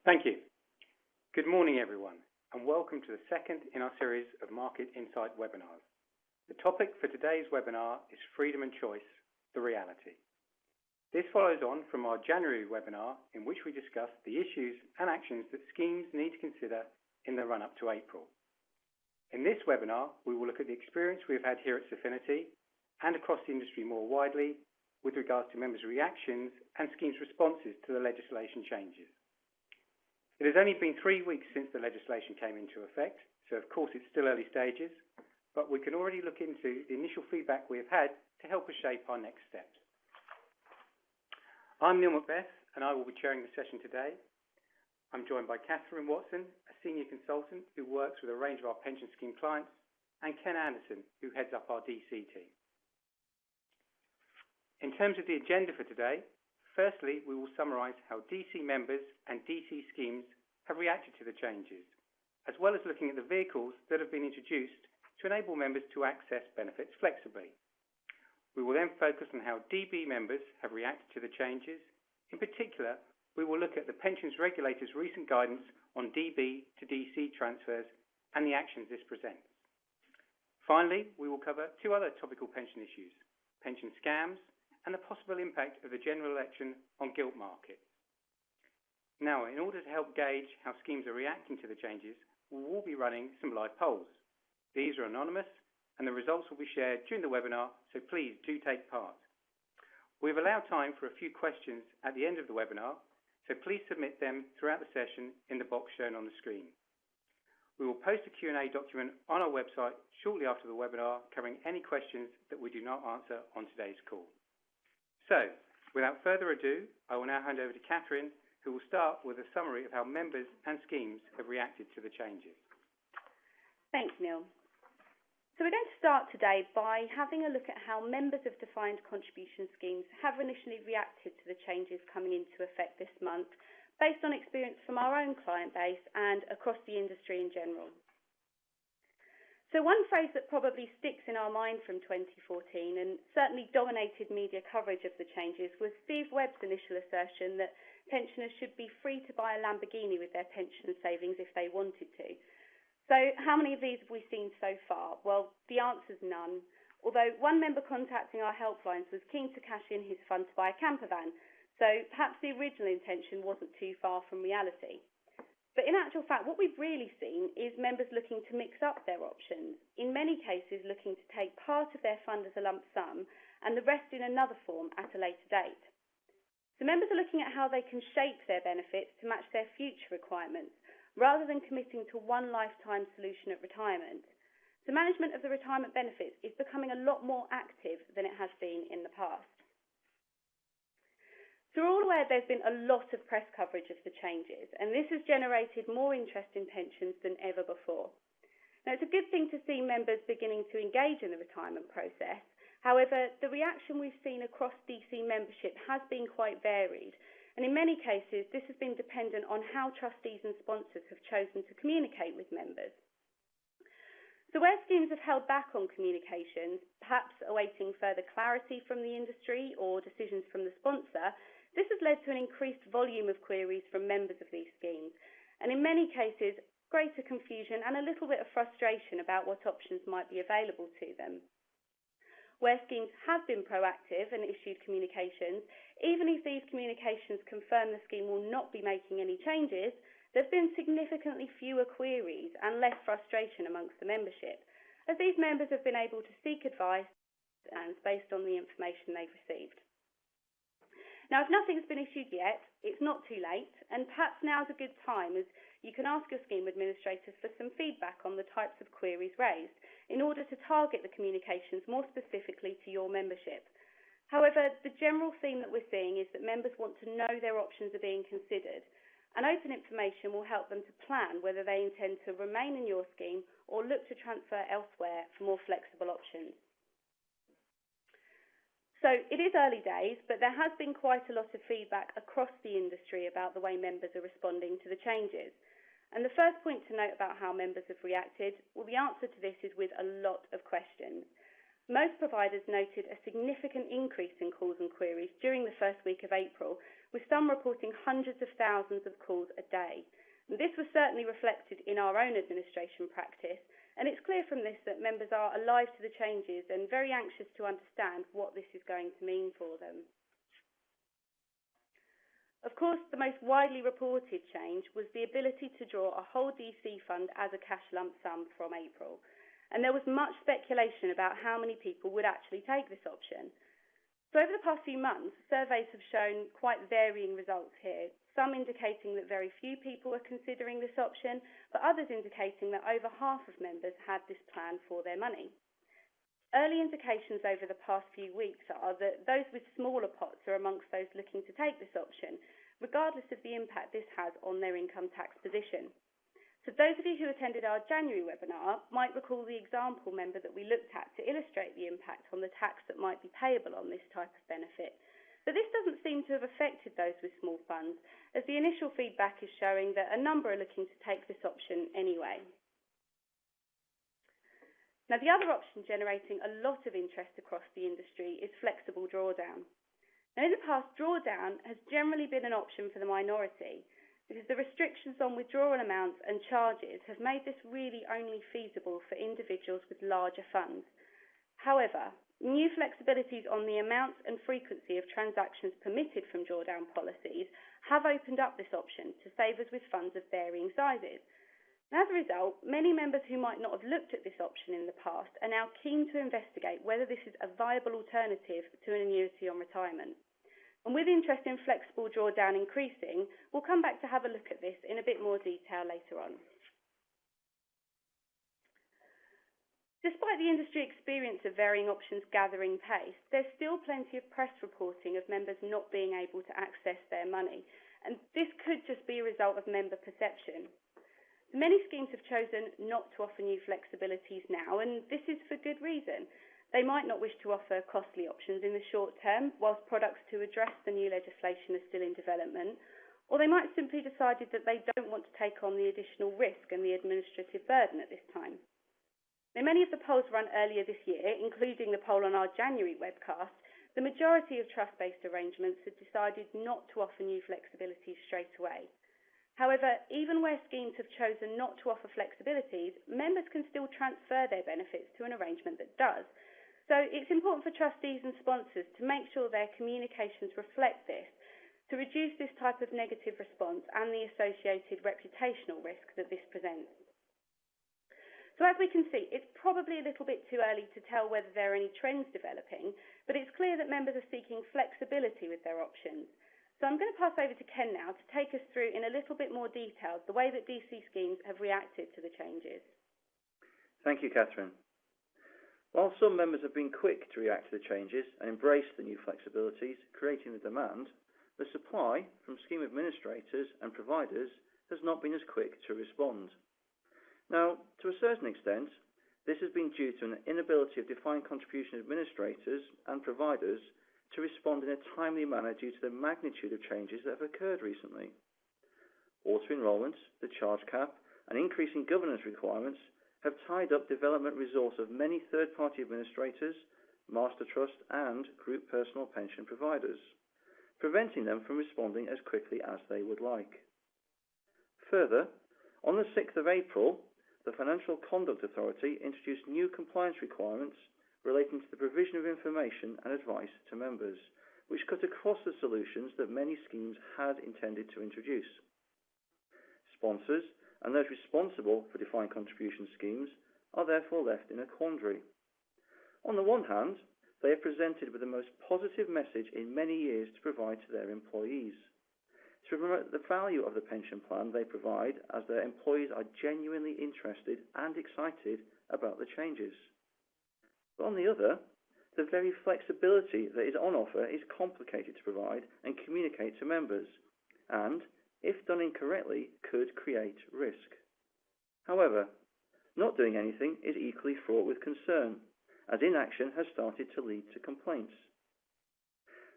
Thank you. Good morning, everyone, and welcome to the second in our series of Market Insight webinars. The topic for today's webinar is Freedom and Choice, the Reality. This follows on from our January webinar in which we discussed the issues and actions that schemes need to consider in the run-up to April. In this webinar, we will look at the experience we have had here at Xafinity and across the industry more widely with regards to members' reactions and schemes' responses to the legislation changes. It has only been 3 weeks since the legislation came into effect, so of course it's still early stages, but we can already look into the initial feedback we have had to help us shape our next steps. I'm Neil Macbeth, and I will be chairing the session today. I'm joined by Catherine Watson, a senior consultant who works with a range of our pension scheme clients, and Ken Anderson, who heads up our DC team. In terms of the agenda for today, firstly, we will summarise how DC members and DC schemes have reacted to the changes, as well as looking at the vehicles that have been introduced to enable members to access benefits flexibly. We will then focus on how DB members have reacted to the changes. In particular, we will look at the pensions regulator's recent guidance on DB to DC transfers and the actions this presents. Finally, we will cover two other topical pension issues, pension scams and the possible impact of the general election on gilt markets. Now, in order to help gauge how schemes are reacting to the changes, we will be running some live polls. These are anonymous, and the results will be shared during the webinar, so please do take part. We've allowed time for a few questions at the end of the webinar, so please submit them throughout the session in the box shown on the screen. We will post a Q&A document on our website shortly after the webinar, covering any questions that we do not answer on today's call. So, without further ado, I will now hand over to Catherine, who will start with a summary of how members and schemes have reacted to the changes. Thanks, Neil. So we're going to start today by having a look at how members of defined contribution schemes have initially reacted to the changes coming into effect this month, based on experience from our own client base and across the industry in general. So one phrase that probably sticks in our mind from 2014 and certainly dominated media coverage of the changes was Steve Webb's initial assertion that pensioners should be free to buy a Lamborghini with their pension savings if they wanted to. So how many of these have we seen so far? Well, the answer's none, although one member contacting our helplines was keen to cash in his fund to buy a camper van, so perhaps the original intention wasn't too far from reality. But in actual fact, what we've really seen is members looking to mix up their options, in many cases looking to take part of their fund as a lump sum and the rest in another form at a later date. So members are looking at how they can shape their benefits to match their future requirements, rather than committing to one lifetime solution at retirement. The management of the retirement benefits is becoming a lot more active than it has been in the past. So we're all aware there's been a lot of press coverage of the changes, and this has generated more interest in pensions than ever before. Now, it's a good thing to see members beginning to engage in the retirement process. However, the reaction we've seen across DC membership has been quite varied, and in many cases, this has been dependent on how trustees and sponsors have chosen to communicate with members. So where schemes have held back on communications, perhaps awaiting further clarity from the industry or decisions from the sponsor, this has led to an increased volume of queries from members of these schemes, and in many cases, greater confusion and a little bit of frustration about what options might be available to them. Where schemes have been proactive and issued communications, even if these communications confirm the scheme will not be making any changes, there have been significantly fewer queries and less frustration amongst the membership, as these members have been able to seek advice and based on the information they've received. Now, if nothing's been issued yet, it's not too late, and perhaps now's a good time as you can ask your scheme administrators for some feedback on the types of queries raised in order to target the communications more specifically to your membership. However, the general theme that we're seeing is that members want to know their options are being considered, and open information will help them to plan whether they intend to remain in your scheme or look to transfer elsewhere for more flexible options. So it is early days, but there has been quite a lot of feedback across the industry about the way members are responding to the changes. And the first point to note about how members have reacted, well, the answer to this is with a lot of questions. Most providers noted a significant increase in calls and queries during the first week of April, with some reporting hundreds of thousands of calls a day. And this was certainly reflected in our own administration practice, and it's clear from this that members are alive to the changes and very anxious to understand what this is going to mean for them. Of course, the most widely reported change was the ability to draw a whole DC fund as a cash lump sum from April. And there was much speculation about how many people would actually take this option. So over the past few months, surveys have shown quite varying results here, some indicating that very few people were considering this option, but others indicating that over half of members had this plan for their money. Early indications over the past few weeks are that those with smaller pots are amongst those looking to take this option, regardless of the impact this has on their income tax position. So those of you who attended our January webinar might recall the example member that we looked at to illustrate the impact on the tax that might be payable on this type of benefit. But this doesn't seem to have affected those with small funds, as the initial feedback is showing that a number are looking to take this option anyway. Now, the other option generating a lot of interest across the industry is flexible drawdown. Now, in the past, drawdown has generally been an option for the minority, because the restrictions on withdrawal amounts and charges have made this really only feasible for individuals with larger funds. However, new flexibilities on the amounts and frequency of transactions permitted from drawdown policies have opened up this option to savers with funds of varying sizes. And as a result, many members who might not have looked at this option in the past are now keen to investigate whether this is a viable alternative to an annuity on retirement. And with interest in flexible drawdown increasing, we'll come back to have a look at this in a bit more detail later on. Despite the industry experience of varying options gathering pace, there's still plenty of press reporting of members not being able to access their money, and this could just be a result of member perception. Many schemes have chosen not to offer new flexibilities now, and this is for good reason. They might not wish to offer costly options in the short term, whilst products to address the new legislation are still in development, or they might simply decided that they don't want to take on the additional risk and the administrative burden at this time. Now, many of the polls run earlier this year, including the poll on our January webcast, the majority of trust-based arrangements had decided not to offer new flexibilities straight away. However, even where schemes have chosen not to offer flexibilities, members can still transfer their benefits to an arrangement that does. So it's important for trustees and sponsors to make sure their communications reflect this, to reduce this type of negative response and the associated reputational risk that this presents. So as we can see, it's probably a little bit too early to tell whether there are any trends developing, but it's clear that members are seeking flexibility with their options. So I'm going to pass over to Ken now to take us through in a little bit more detail the way that DC schemes have reacted to the changes. Thank you, Catherine. While some members have been quick to react to the changes and embrace the new flexibilities, creating the demand, the supply from scheme administrators and providers has not been as quick to respond. Now, to a certain extent, this has been due to an inability of defined contribution administrators and providers to respond in a timely manner due to the magnitude of changes that have occurred recently. Auto-enrolment, the charge cap, and increasing governance requirements have tied up development resource of many third-party administrators, master trust and group personal pension providers, preventing them from responding as quickly as they would like. Further, on the 6th of April, the Financial Conduct Authority introduced new compliance requirements relating to the provision of information and advice to members, which cut across the solutions that many schemes had intended to introduce. Sponsors and those responsible for defined contribution schemes are therefore left in a quandary. On the one hand, they are presented with the most positive message in many years to provide to their employees, to promote the value of the pension plan they provide, as their employees are genuinely interested and excited about the changes. But on the other, the very flexibility that is on offer is complicated to provide and communicate to members, and, if done incorrectly, could create risk. However, not doing anything is equally fraught with concern, as inaction has started to lead to complaints.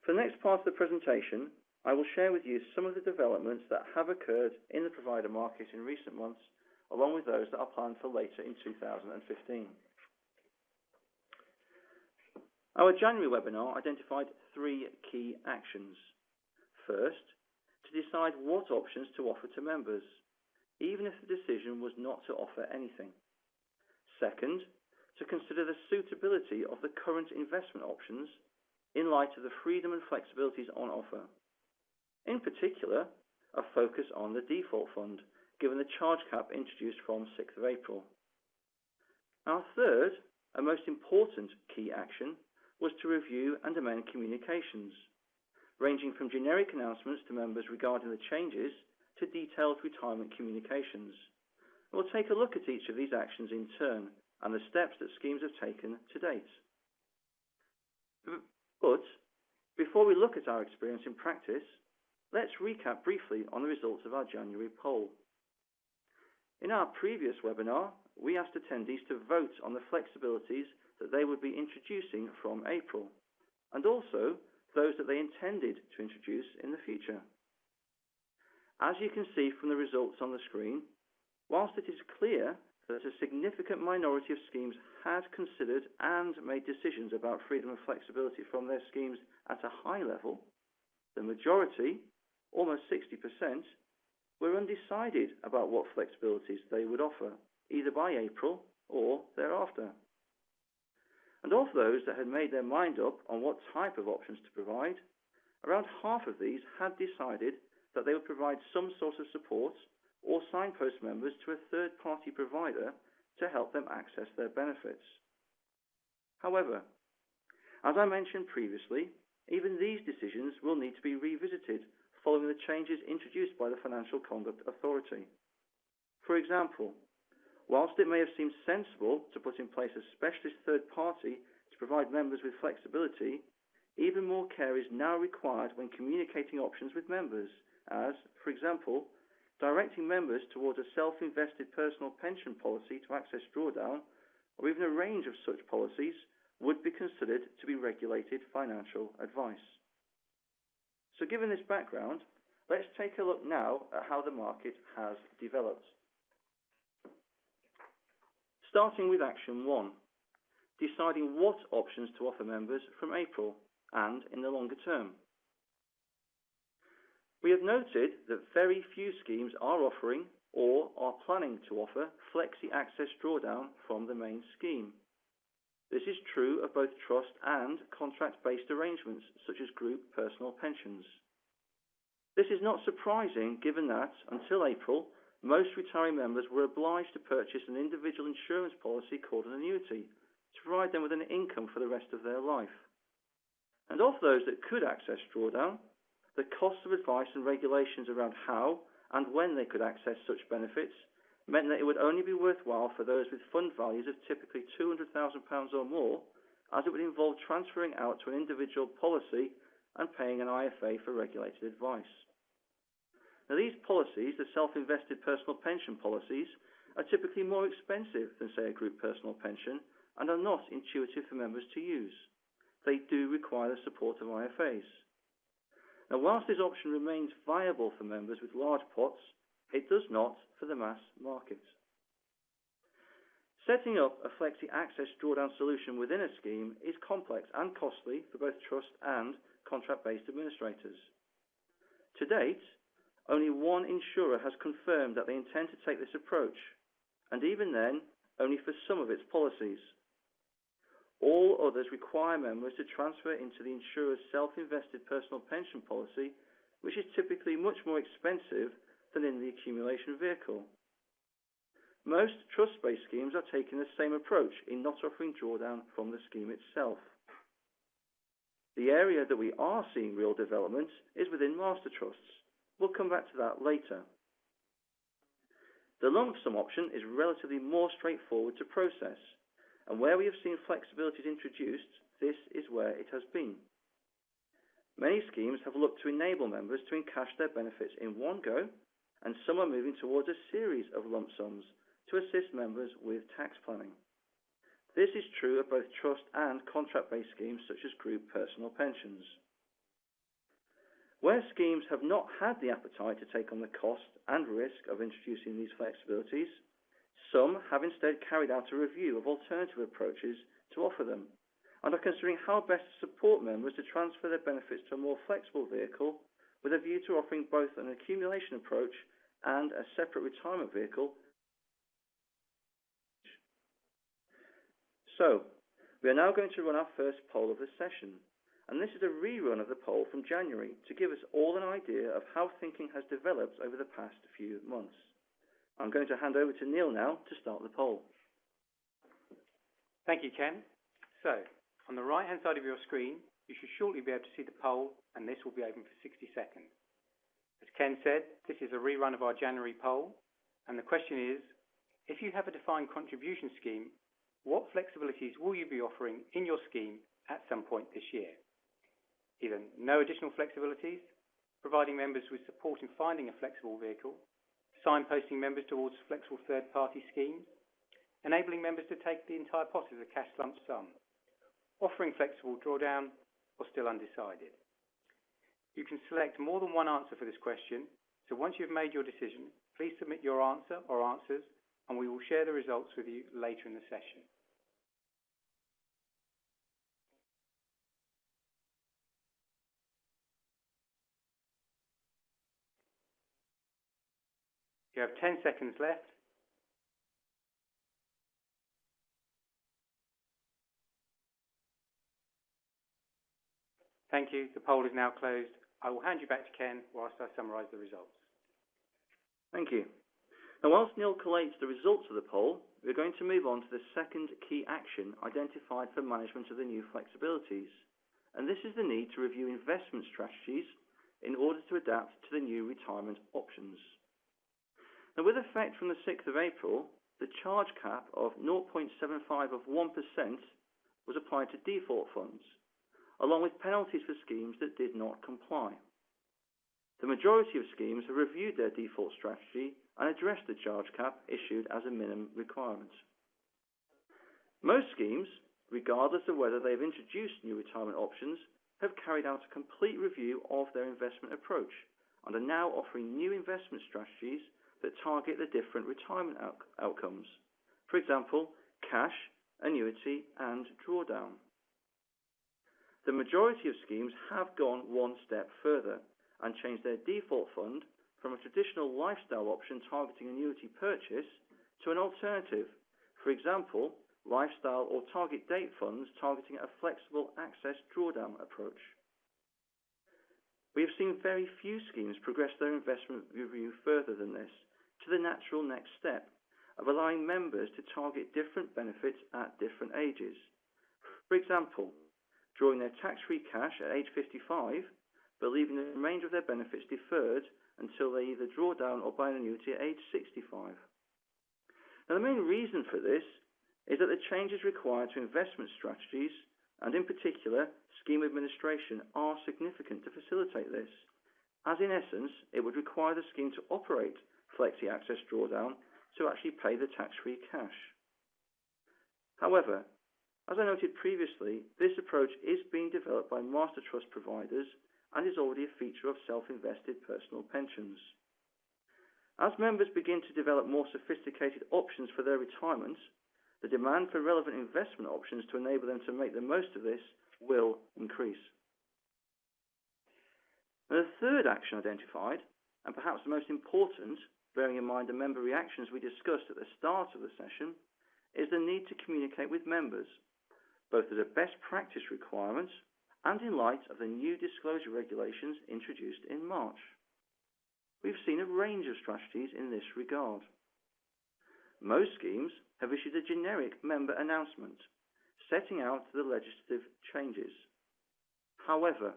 For the next part of the presentation, I will share with you some of the developments that have occurred in the provider market in recent months, along with those that are planned for later in 2015. Our January webinar identified 3 key actions. First, to decide what options to offer to members, even if the decision was not to offer anything. Second, to consider the suitability of the current investment options in light of the freedom and flexibilities on offer. In particular, a focus on the default fund, given the charge cap introduced from 6th of April. Our third, and most important key action, was to review and amend communications, ranging from generic announcements to members regarding the changes to detailed retirement communications. We'll take a look at each of these actions in turn and the steps that schemes have taken to date. But before we look at our experience in practice, let's recap briefly on the results of our January poll. In our previous webinar, we asked attendees to vote on the flexibilities that they would be introducing from April, and also those that they intended to introduce in the future. As you can see from the results on the screen, whilst it is clear that a significant minority of schemes had considered and made decisions about freedom and flexibility from their schemes at a high level, the majority, almost 60%, were undecided about what flexibilities they would offer, either by April or thereafter. And of those that had made their mind up on what type of options to provide, around half of these had decided that they would provide some sort of support or signpost members to a third-party provider to help them access their benefits. However, as I mentioned previously, even these decisions will need to be revisited following the changes introduced by the Financial Conduct Authority. For example, whilst it may have seemed sensible to put in place a specialist third party to provide members with flexibility, even more care is now required when communicating options with members, as, for example, directing members towards a self-invested personal pension policy to access drawdown, or even a range of such policies, would be considered to be regulated financial advice. So given this background, let's take a look now at how the market has developed. Starting with Action 1, deciding what options to offer members from April and in the longer term. We have noted that very few schemes are offering or are planning to offer flexi access drawdown from the main scheme. This is true of both trust and contract-based arrangements, such as group personal pensions. This is not surprising given that, until April, most retiring members were obliged to purchase an individual insurance policy called an annuity to provide them with an income for the rest of their life. And of those that could access drawdown, the costs of advice and regulations around how and when they could access such benefits meant that it would only be worthwhile for those with fund values of typically £200,000 or more, as it would involve transferring out to an individual policy and paying an IFA for regulated advice. Now, these policies, the self-invested personal pension policies, are typically more expensive than, say, a group personal pension and are not intuitive for members to use. They do require the support of IFAs. Now, whilst this option remains viable for members with large pots, it does not for the mass market. Setting up a flexi access drawdown solution within a scheme is complex and costly for both trust and contract-based administrators. To date, only one insurer has confirmed that they intend to take this approach, and even then, only for some of its policies. All others require members to transfer into the insurer's self-invested personal pension policy, which is typically much more expensive than in the accumulation vehicle. Most trust-based schemes are taking the same approach in not offering drawdown from the scheme itself. The area that we are seeing real development is within master trusts. We'll come back to that later. The lump sum option is relatively more straightforward to process, and where we have seen flexibilities introduced, this is where it has been. Many schemes have looked to enable members to encash their benefits in one go, and some are moving towards a series of lump sums to assist members with tax planning. This is true of both trust and contract-based schemes such as group personal pensions. Where schemes have not had the appetite to take on the cost and risk of introducing these flexibilities, some have instead carried out a review of alternative approaches to offer them, and are considering how best to support members to transfer their benefits to a more flexible vehicle with a view to offering both an accumulation approach and a separate retirement vehicle. So, we are now going to run our first poll of the session, and this is a rerun of the poll from January to give us all an idea of how thinking has developed over the past few months. I'm going to hand over to Neil now to start the poll. Thank you, Ken. So, on the right-hand side of your screen, you should shortly be able to see the poll, and this will be open for 60 seconds. As Ken said, this is a rerun of our January poll, and the question is, if you have a defined contribution scheme, what flexibilities will you be offering in your scheme at some point this year? Either no additional flexibilities, providing members with support in finding a flexible vehicle, signposting members towards flexible third-party schemes, enabling members to take the entire pot as a cash lump sum, offering flexible drawdown, or still undecided. You can select more than one answer for this question, so once you've made your decision, please submit your answer or answers, and we will share the results with you later in the session. You have 10 seconds left. Thank you. The poll is now closed. I will hand you back to Ken whilst I summarise the results. Thank you. Now, whilst Neil collates the results of the poll, we're going to move on to the second key action identified for management of the new flexibilities, and this is the need to review investment strategies in order to adapt to the new retirement options. Now, with effect from the 6th of April, the charge cap of 0.75 of 1% was applied to default funds, along with penalties for schemes that did not comply. The majority of schemes have reviewed their default strategy and addressed the charge cap issued as a minimum requirement. Most schemes, regardless of whether they have introduced new retirement options, have carried out a complete review of their investment approach and are now offering new investment strategies that target the different retirement outcomes. For example, cash, annuity, and drawdown. The majority of schemes have gone one step further and changed their default fund from a traditional lifestyle option targeting annuity purchase to an alternative, for example, lifestyle or target date funds targeting a flexible access drawdown approach. We have seen very few schemes progress their investment review further than this, to the natural next step of allowing members to target different benefits at different ages. For example, drawing their tax-free cash at age 55, but leaving the remainder of their benefits deferred until they either draw down or buy an annuity at age 65. Now, the main reason for this is that the changes required to investment strategies, and in particular scheme administration, are significant to facilitate this, as in essence it would require the scheme to operate Flexi Access Drawdown to actually pay the tax-free cash. However, as I noted previously, this approach is being developed by master trust providers and is already a feature of self-invested personal pensions. As members begin to develop more sophisticated options for their retirement, the demand for relevant investment options to enable them to make the most of this will increase. Now, the third action identified, and perhaps the most important, bearing in mind the member reactions we discussed at the start of the session, is the need to communicate with members, both as a best practice requirement and in light of the new disclosure regulations introduced in March. We've seen a range of strategies in this regard. Most schemes have issued a generic member announcement setting out the legislative changes. However,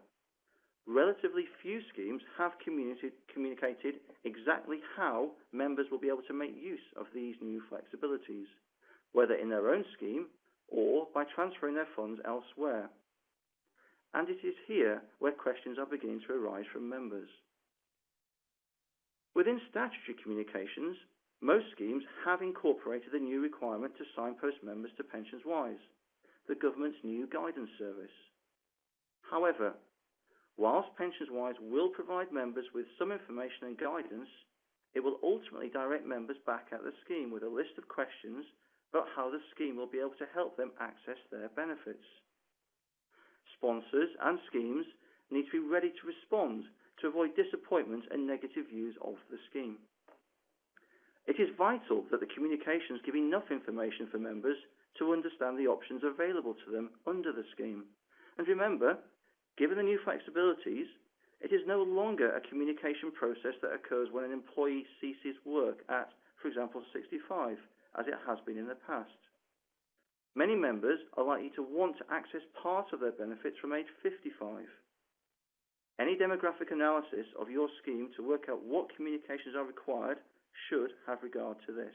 relatively few schemes have communicated exactly how members will be able to make use of these new flexibilities, whether in their own scheme or by transferring their funds elsewhere. And it is here where questions are beginning to arise from members. Within statutory communications, most schemes have incorporated the new requirement to signpost members to PensionsWise, the government's new guidance service. However, whilst PensionsWise will provide members with some information and guidance, it will ultimately direct members back at the scheme with a list of questions about how the scheme will be able to help them access their benefits. sponsors and schemes need to be ready to respond to avoid disappointment and negative views of the scheme. It is vital that the communications give enough information for members to understand the options available to them under the scheme. And remember, given the new flexibilities, it is no longer a communication process that occurs when an employee ceases work at, for example, 65, as it has been in the past. Many members are likely to want to access part of their benefits from age 55. Any demographic analysis of your scheme to work out what communications are required should have regard to this.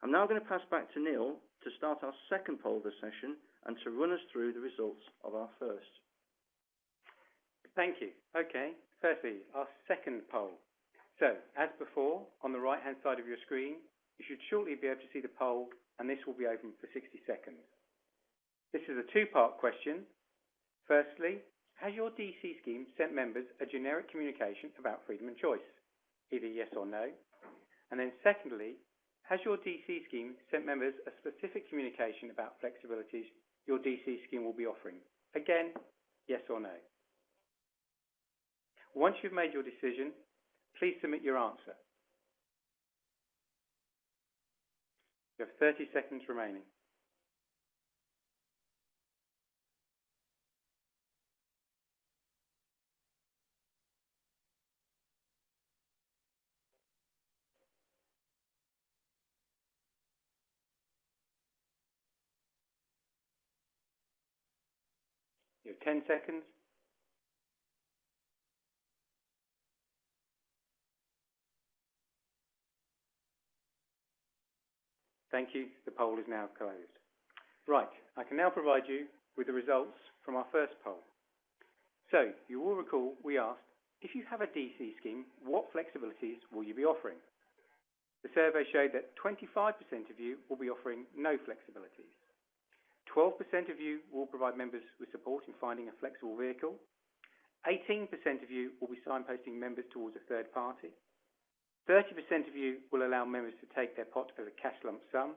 I'm now going to pass back to Neil to start our second poll of the session and to run us through the results of our first. Thank you. Okay, firstly, our second poll. So, as before, on the right-hand side of your screen, you should shortly be able to see the poll, and this will be open for 60 seconds. This is a two-part question. Firstly, has your DC scheme sent members a generic communication about freedom and choice? Either yes or no. And then secondly, has your DC scheme sent members a specific communication about flexibilities your DC scheme will be offering? Again, yes or no. Once you've made your decision, please submit your answer. You have 30 seconds remaining. You have 10 seconds. Thank you. The poll is now closed. Right, I can now provide you with the results from our first poll. So, you will recall we asked, if you have a DC scheme, what flexibilities will you be offering? The survey showed that 25% of you will be offering no flexibilities. 12% of you will provide members with support in finding a flexible vehicle. 18% of you will be signposting members towards a third party. 30% of you will allow members to take their pot as a cash lump sum.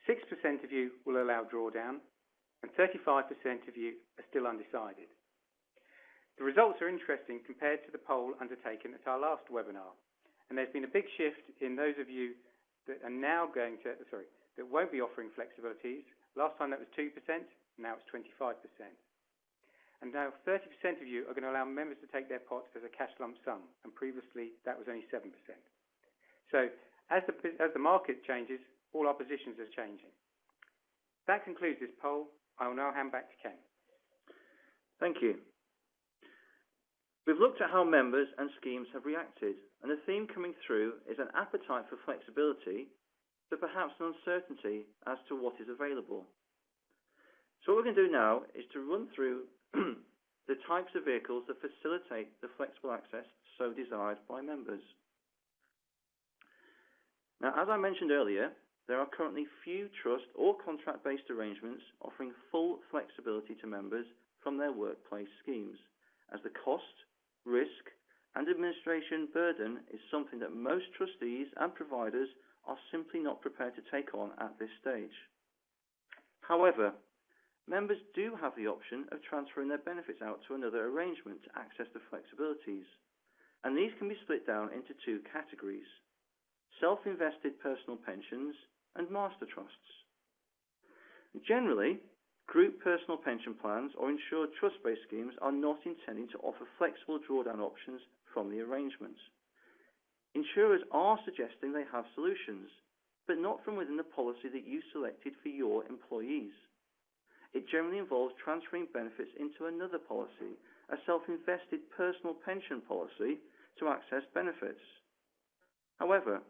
6% of you will allow drawdown. And 35% of you are still undecided. The results are interesting compared to the poll undertaken at our last webinar. And there's been a big shift in those of you that are now that won't be offering flexibilities. Last time that was 2%, now it's 25%. And now 30% of you are going to allow members to take their pot as a cash lump sum, and previously that was only 7%. So as the market changes, all our positions are changing. That concludes this poll. I will now hand back to Ken. Thank you. We've looked at how members and schemes have reacted, and the theme coming through is an appetite for flexibility, but perhaps an uncertainty as to what is available. So what we're going to do now is to run through the types of vehicles that facilitate the flexible access so desired by members. Now, as I mentioned earlier, there are currently few trust or contract-based arrangements offering full flexibility to members from their workplace schemes, as the cost, risk, and administration burden is something that most trustees and providers are simply not prepared to take on at this stage. However, members do have the option of transferring their benefits out to another arrangement to access the flexibilities, and these can be split down into two categories: self-invested personal pensions and master trusts. Generally, group personal pension plans or insured trust-based schemes are not intending to offer flexible drawdown options from the arrangement. Insurers are suggesting they have solutions, but not from within the policy that you selected for your employees. It generally involves transferring benefits into another policy, a self-invested personal pension policy, to access benefits. However,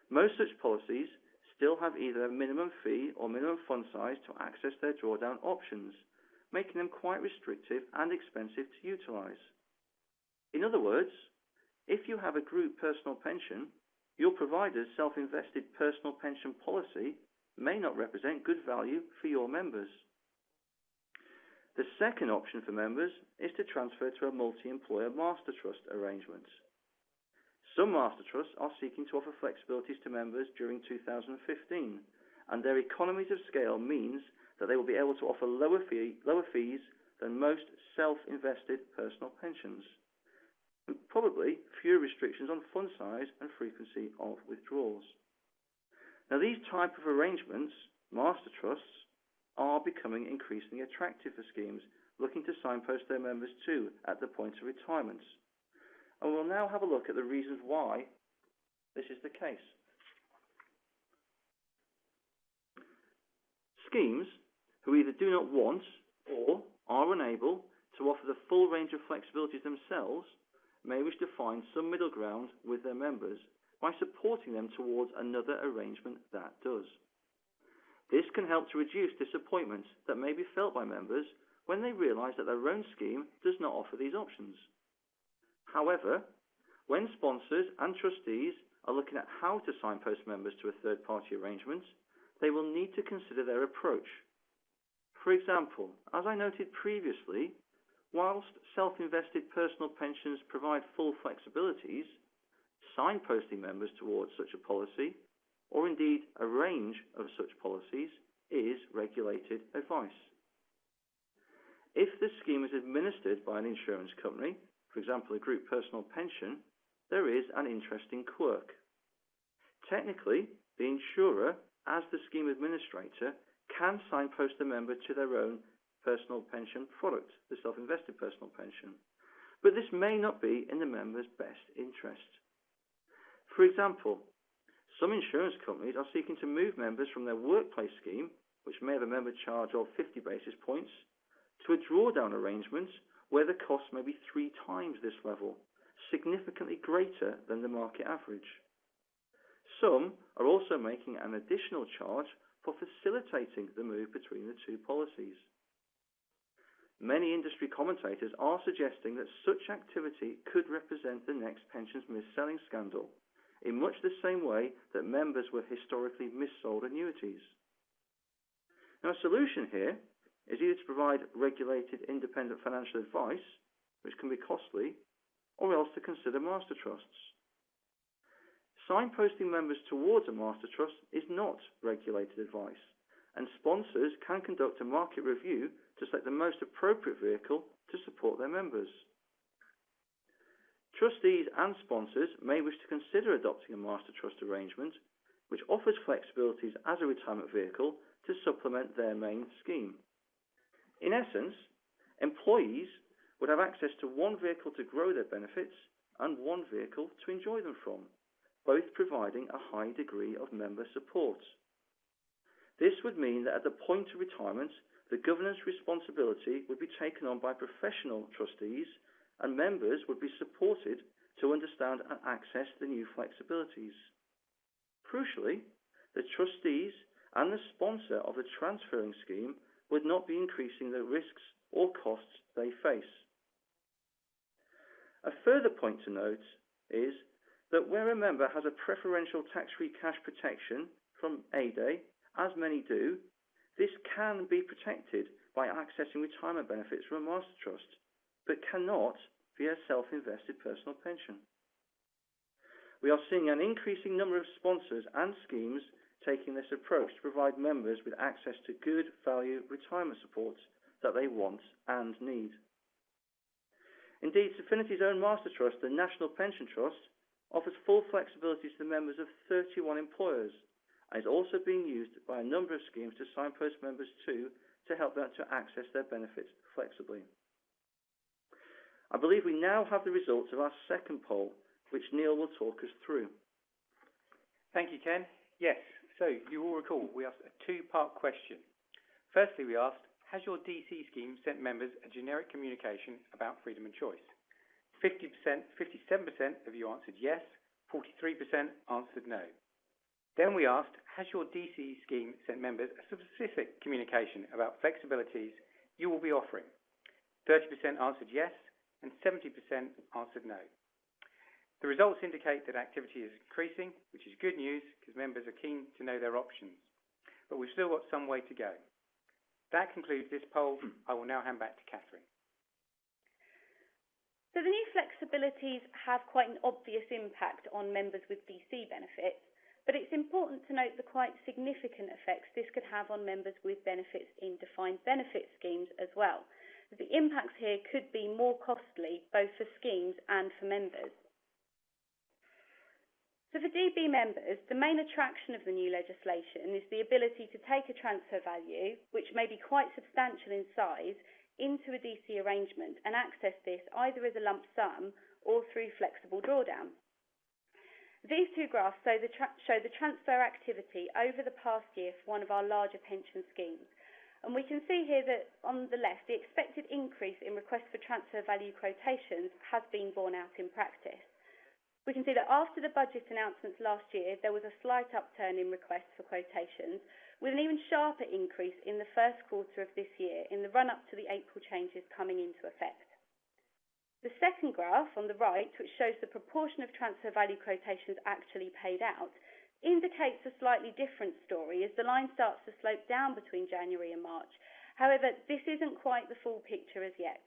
most such policies still have either a minimum fee or minimum fund size to access their drawdown options, making them quite restrictive and expensive to utilise. In other words, if you have a group personal pension, your provider's self-invested personal pension policy may not represent good value for your members. The second option for members is to transfer to a multi-employer master trust arrangement. Some master trusts are seeking to offer flexibilities to members during 2015, and their economies of scale means that they will be able to offer lower fees than most self-invested personal pensions, and probably fewer restrictions on fund size and frequency of withdrawals. Now, these type of arrangements, master trusts, are becoming increasingly attractive for schemes looking to signpost their members to at the point of retirement. And we'll now have a look at the reasons why this is the case. Schemes who either do not want or are unable to offer the full range of flexibilities themselves may wish to find some middle ground with their members by supporting them towards another arrangement that does. This can help to reduce disappointment that may be felt by members when they realise that their own scheme does not offer these options. However, when sponsors and trustees are looking at how to signpost members to a third-party arrangement, they will need to consider their approach. For example, as I noted previously, whilst self-invested personal pensions provide full flexibilities, signposting members towards such a policy, or indeed a range of such policies, is regulated advice. If the scheme is administered by an insurance company, for example a group personal pension, there is an interesting quirk. Technically, the insurer, as the scheme administrator, can signpost the member to their own personal pension product, the self-invested personal pension. But this may not be in the member's best interest. For example, some insurance companies are seeking to move members from their workplace scheme, which may have a member charge of 50 basis points, to a drawdown arrangement where the cost may be 3 times this level, significantly greater than the market average. Some are also making an additional charge for facilitating the move between the two policies. Many industry commentators are suggesting that such activity could represent the next pensions mis-selling scandal, in much the same way that members were historically mis-sold annuities. Now, a solution here is either to provide regulated independent financial advice, which can be costly, or else to consider master trusts. Signposting members towards a master trust is not regulated advice, and sponsors can conduct a market review to select the most appropriate vehicle to support their members. Trustees and sponsors may wish to consider adopting a master trust arrangement which offers flexibilities as a retirement vehicle to supplement their main scheme. In essence, employees would have access to one vehicle to grow their benefits and one vehicle to enjoy them from, both providing a high degree of member support. This would mean that at the point of retirement, the governance responsibility would be taken on by professional trustees, and members would be supported to understand and access the new flexibilities. Crucially, the trustees and the sponsor of the transferring scheme would not be increasing the risks or costs they face. A further point to note is that where a member has a preferential tax-free cash protection from ADA, as many do, this can be protected by accessing retirement benefits from a master trust, but cannot via a self-invested personal pension. We are seeing an increasing number of sponsors and schemes taking this approach to provide members with access to good value retirement support that they want and need. Indeed, Xafinity's own master trust, the National Pension Trust, offers full flexibility to the members of 31 employers, and is also being used by a number of schemes to signpost members to help them to access their benefits flexibly. I believe we now have the results of our second poll, which Neil will talk us through. Thank you, Ken. Yes, so you will recall we asked a two-part question. Firstly, we asked, has your DC scheme sent members a generic communication about freedom and choice? 57% of you answered yes, 43% answered no. Then we asked, has your DC scheme sent members a specific communication about flexibilities you will be offering? 30% answered yes, and 70% answered no. The results indicate that activity is increasing, which is good news because members are keen to know their options. But we've still got some way to go. That concludes this poll. I will now hand back to Catherine. So the new flexibilities have quite an obvious impact on members with DC benefits, but it's important to note the quite significant effects this could have on members with benefits in defined benefit schemes as well. The impacts here could be more costly, both for schemes and for members. So for DB members, the main attraction of the new legislation is the ability to take a transfer value, which may be quite substantial in size, into a DC arrangement and access this either as a lump sum or through flexible drawdown. These two graphs show the transfer activity over the past year for one of our larger pension schemes. And we can see here that on the left, the expected increase in requests for transfer value quotations has been borne out in practice. We can see that after the budget announcements last year, there was a slight upturn in requests for quotations, with an even sharper increase in the first quarter of this year in the run-up to the April changes coming into effect. The second graph on the right, which shows the proportion of transfer value quotations actually paid out, indicates a slightly different story as the line starts to slope down between January and March. However, this isn't quite the full picture as yet.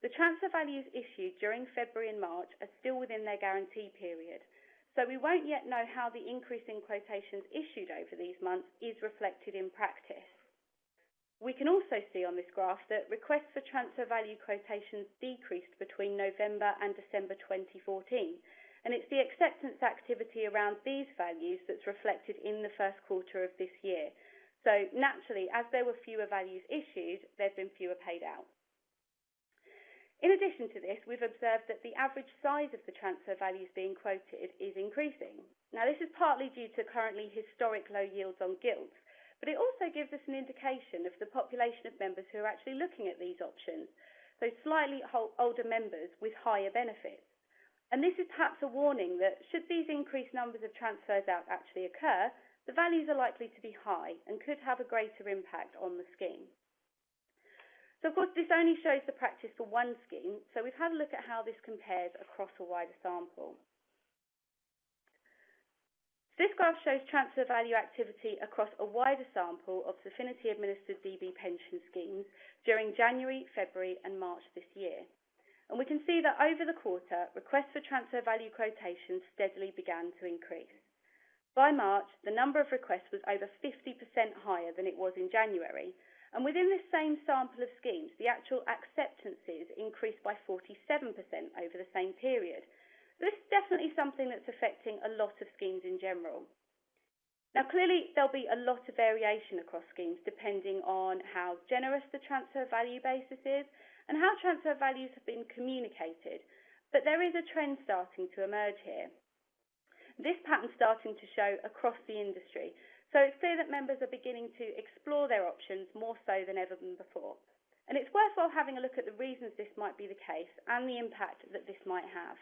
The transfer values issued during February and March are still within their guarantee period, so we won't yet know how the increase in quotations issued over these months is reflected in practice. We can also see on this graph that requests for transfer value quotations decreased between November and December 2014, and it's the acceptance activity around these values that's reflected in the first quarter of this year. So naturally, as there were fewer values issued, there have been fewer paid out. In addition to this, we've observed that the average size of the transfer values being quoted is increasing. Now, this is partly due to currently historic low yields on gilts, but it also gives us an indication of the population of members who are actually looking at these options, so slightly older members with higher benefits. And this is perhaps a warning that should these increased numbers of transfers out actually occur, the values are likely to be high and could have a greater impact on the scheme. So, of course, this only shows the practice for one scheme, so we've had a look at how this compares across a wider sample. This graph shows transfer value activity across a wider sample of Xafinity-administered DB pension schemes during January, February and March this year. And we can see that over the quarter, requests for transfer value quotations steadily began to increase. By March, the number of requests was over 50% higher than it was in January, and within this same sample of schemes, the actual acceptances increased by 47% over the same period. This is definitely something that's affecting a lot of schemes in general. Now, clearly, there'll be a lot of variation across schemes depending on how generous the transfer value basis is and how transfer values have been communicated, but there is a trend starting to emerge here. This pattern is starting to show across the industry, so it's clear that members are beginning to explore their options more so than ever before. And it's worthwhile having a look at the reasons this might be the case and the impact that this might have.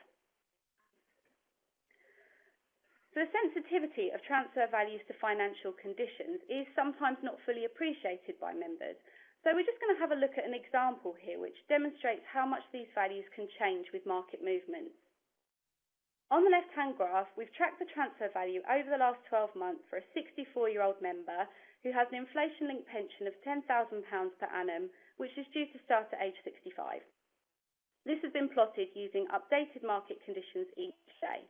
So the sensitivity of transfer values to financial conditions is sometimes not fully appreciated by members. So we're just going to have a look at an example here which demonstrates how much these values can change with market movements. On the left-hand graph, we've tracked the transfer value over the last 12 months for a 64-year-old member who has an inflation-linked pension of £10,000 per annum, which is due to start at age 65. This has been plotted using updated market conditions each day.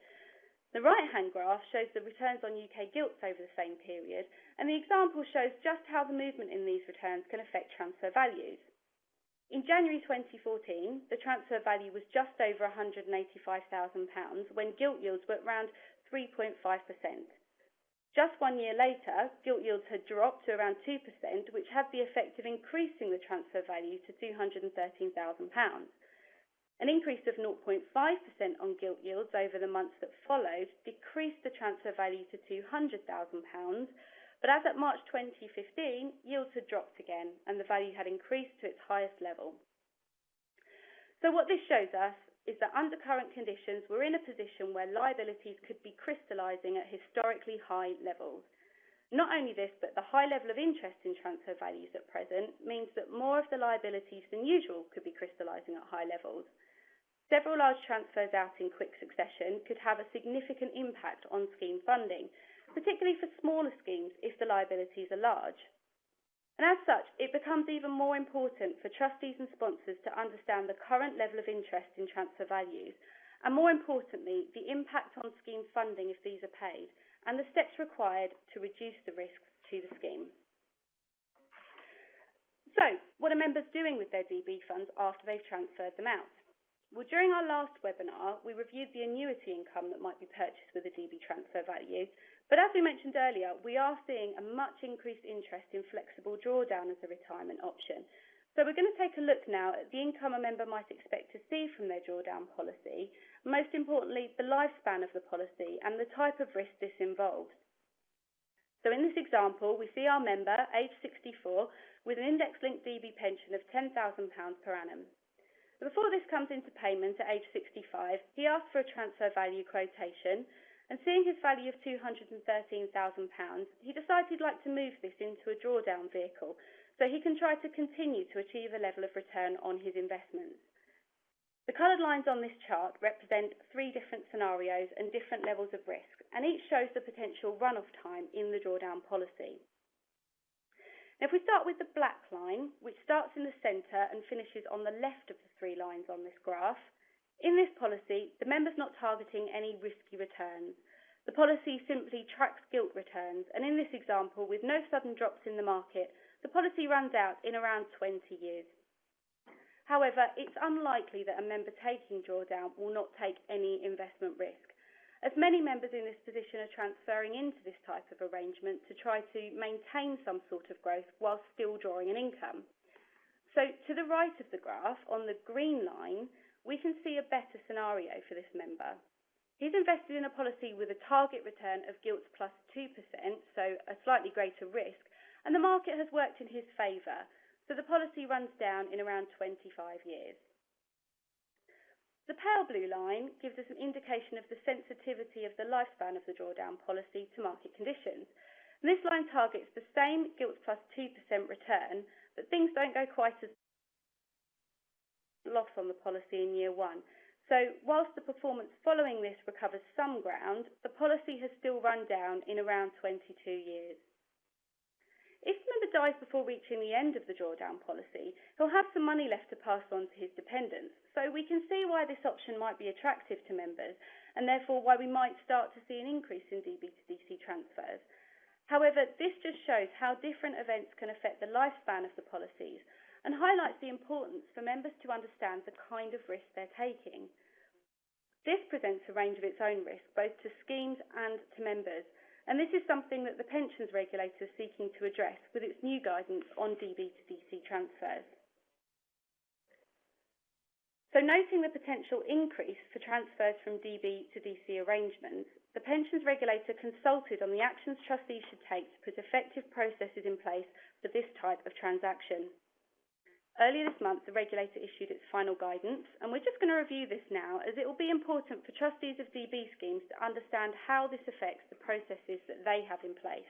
The right-hand graph shows the returns on UK gilts over the same period, and the example shows just how the movement in these returns can affect transfer values. In January 2014, the transfer value was just over £185,000 when gilt yields were around 3.5%. Just 1 year later, gilt yields had dropped to around 2%, which had the effect of increasing the transfer value to £213,000. An increase of 0.5% on gilt yields over the months that followed decreased the transfer value to £200,000, but as at March 2015, yields had dropped again and the value had increased to its highest level. So what this shows us is that under current conditions, we're in a position where liabilities could be crystallising at historically high levels. Not only this, but the high level of interest in transfer values at present means that more of the liabilities than usual could be crystallising at high levels. Several large transfers out in quick succession could have a significant impact on scheme funding, particularly for smaller schemes if the liabilities are large. And as such, it becomes even more important for trustees and sponsors to understand the current level of interest in transfer values, and more importantly, the impact on scheme funding if these are paid, and the steps required to reduce the risks to the scheme. So, what are members doing with their DB funds after they've transferred them out? Well, during our last webinar, we reviewed the annuity income that might be purchased with a DB transfer value. But as we mentioned earlier, we are seeing a much increased interest in flexible drawdown as a retirement option. So we're going to take a look now at the income a member might expect to see from their drawdown policy, and most importantly, the lifespan of the policy and the type of risk this involves. So in this example, we see our member, age 64, with an index-linked DB pension of £10,000 per annum. Before this comes into payment at age 65, he asked for a transfer value quotation, and seeing his value of £213,000, he decided he'd like to move this into a drawdown vehicle so he can try to continue to achieve a level of return on his investments. The coloured lines on this chart represent 3 different scenarios and different levels of risk, and each shows the potential run-off time in the drawdown policy. Now, if we start with the black line, which starts in the centre and finishes on the left of the 3 lines on this graph, in this policy, the member's not targeting any risky returns. The policy simply tracks gilt returns, and in this example, with no sudden drops in the market, the policy runs out in around 20 years. However, it's unlikely that a member taking drawdown will not take any investment risk, as many members in this position are transferring into this type of arrangement to try to maintain some sort of growth while still drawing an income. So to the right of the graph, on the green line, we can see a better scenario for this member. He's invested in a policy with a target return of gilts plus 2%, so a slightly greater risk, and the market has worked in his favour, so the policy runs down in around 25 years. The pale blue line gives us an indication of the sensitivity of the lifespan of the drawdown policy to market conditions. And this line targets the same gilts plus 2% return, but things don't go quite as loss on the policy in year 1. So whilst the performance following this recovers some ground, the policy has still run down in around 22 years. If the member dies before reaching the end of the drawdown policy, he'll have some money left to pass on to his dependents. So we can see why this option might be attractive to members, and therefore why we might start to see an increase in DB to DC transfers. However, this just shows how different events can affect the lifespan of the policies, and highlights the importance for members to understand the kind of risk they're taking. This presents a range of its own risk, both to schemes and to members, and this is something that the pensions regulator is seeking to address with its new guidance on DB to DC transfers. So noting the potential increase for transfers from DB to DC arrangements, the pensions regulator consulted on the actions trustees should take to put effective processes in place for this type of transaction. Earlier this month, the regulator issued its final guidance, and we're just going to review this now, as it will be important for trustees of DB schemes to understand how this affects the processes that they have in place.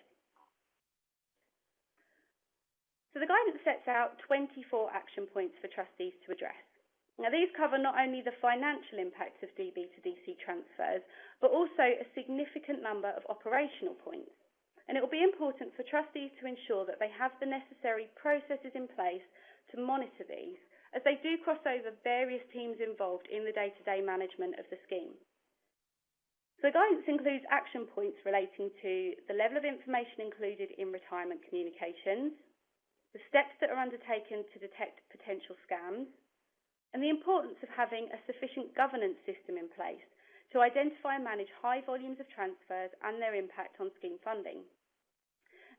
So the guidance sets out 24 action points for trustees to address. Now, these cover not only the financial impact of DB to DC transfers, but also a significant number of operational points. And it will be important for trustees to ensure that they have the necessary processes in place to monitor these, as they do cross over various teams involved in the day-to-day management of the scheme. So guidance includes action points relating to the level of information included in retirement communications, the steps that are undertaken to detect potential scams, and the importance of having a sufficient governance system in place to identify and manage high volumes of transfers and their impact on scheme funding.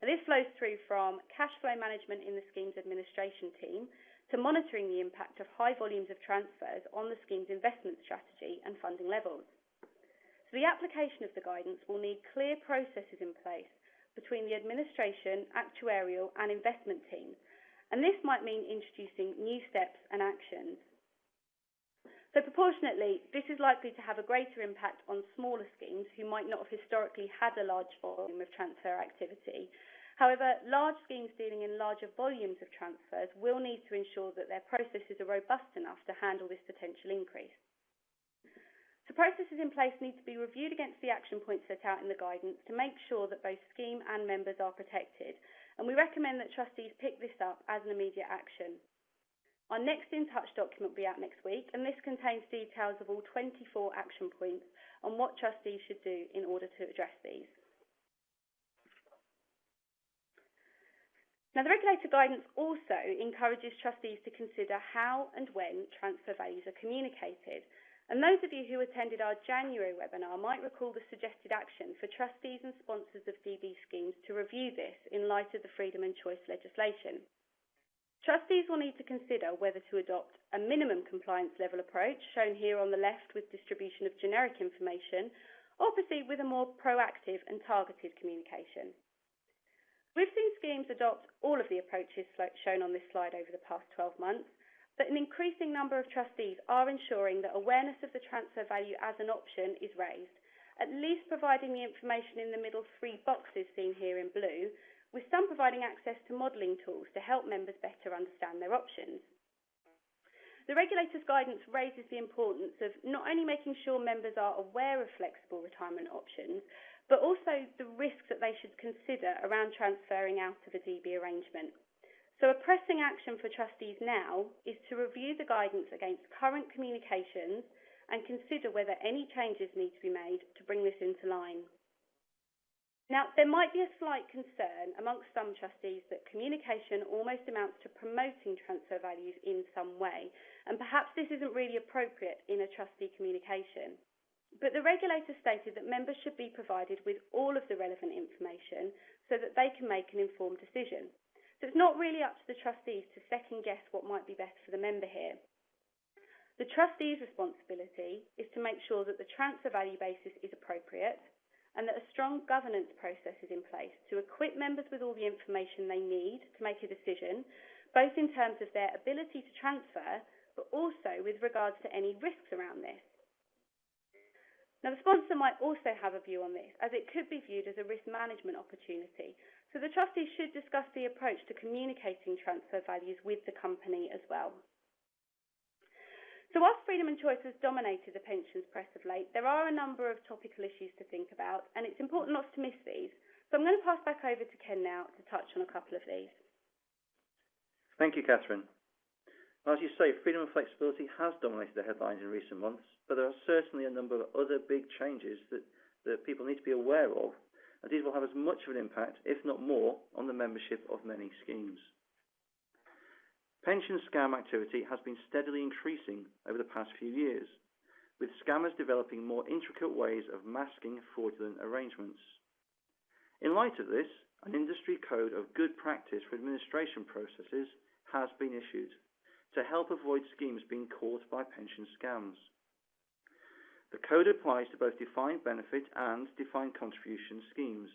And this flows through from cash flow management in the scheme's administration team to monitoring the impact of high volumes of transfers on the scheme's investment strategy and funding levels. So the application of the guidance will need clear processes in place between the administration, actuarial and investment teams, and this might mean introducing new steps and actions. So proportionately, this is likely to have a greater impact on smaller schemes who might not have historically had a large volume of transfer activity. However, large schemes dealing in larger volumes of transfers will need to ensure that their processes are robust enough to handle this potential increase. So processes in place need to be reviewed against the action points set out in the guidance to make sure that both scheme and members are protected, and we recommend that trustees pick this up as an immediate action. Our next In Touch document will be out next week, and this contains details of all 24 action points on what trustees should do in order to address these. Now, the regulator guidance also encourages trustees to consider how and when transfer values are communicated. And those of you who attended our January webinar might recall the suggested action for trustees and sponsors of DB schemes to review this in light of the freedom and choice legislation. Trustees will need to consider whether to adopt a minimum compliance level approach, shown here on the left with distribution of generic information, or proceed with a more proactive and targeted communication. We've seen schemes adopt all of the approaches shown on this slide over the past 12 months, but an increasing number of trustees are ensuring that awareness of the transfer value as an option is raised, at least providing the information in the middle three boxes seen here in blue, with some providing access to modelling tools to help members better understand their options. The regulator's guidance raises the importance of not only making sure members are aware of flexible retirement options, but also the risks that they should consider around transferring out of a DB arrangement. So a pressing action for trustees now is to review the guidance against current communications and consider whether any changes need to be made to bring this into line. Now, there might be a slight concern amongst some trustees that communication almost amounts to promoting transfer values in some way, and perhaps this isn't really appropriate in a trustee communication. But the regulator stated that members should be provided with all of the relevant information so that they can make an informed decision. So it's not really up to the trustees to second guess what might be best for the member here. The trustee's responsibility is to make sure that the transfer value basis is appropriate and that a strong governance process is in place to equip members with all the information they need to make a decision, both in terms of their ability to transfer, but also with regards to any risks around this. Now, the sponsor might also have a view on this, as it could be viewed as a risk management opportunity. So the trustees should discuss the approach to communicating transfer values with the company as well. So whilst freedom and choice has dominated the pensions press of late, there are a number of topical issues to think about, and it's important not to miss these. So I'm going to pass back over to Ken now to touch on a couple of these. Thank you, Catherine. As you say, freedom and flexibility has dominated the headlines in recent months, but there are certainly a number of other big changes that people need to be aware of, and these will have as much of an impact, if not more, on the membership of many schemes. Pension scam activity has been steadily increasing over the past few years, with scammers developing more intricate ways of masking fraudulent arrangements. In light of this, an industry code of good practice for administration processes has been issued to help avoid schemes being caught by pension scams. The code applies to both defined benefit and defined contribution schemes.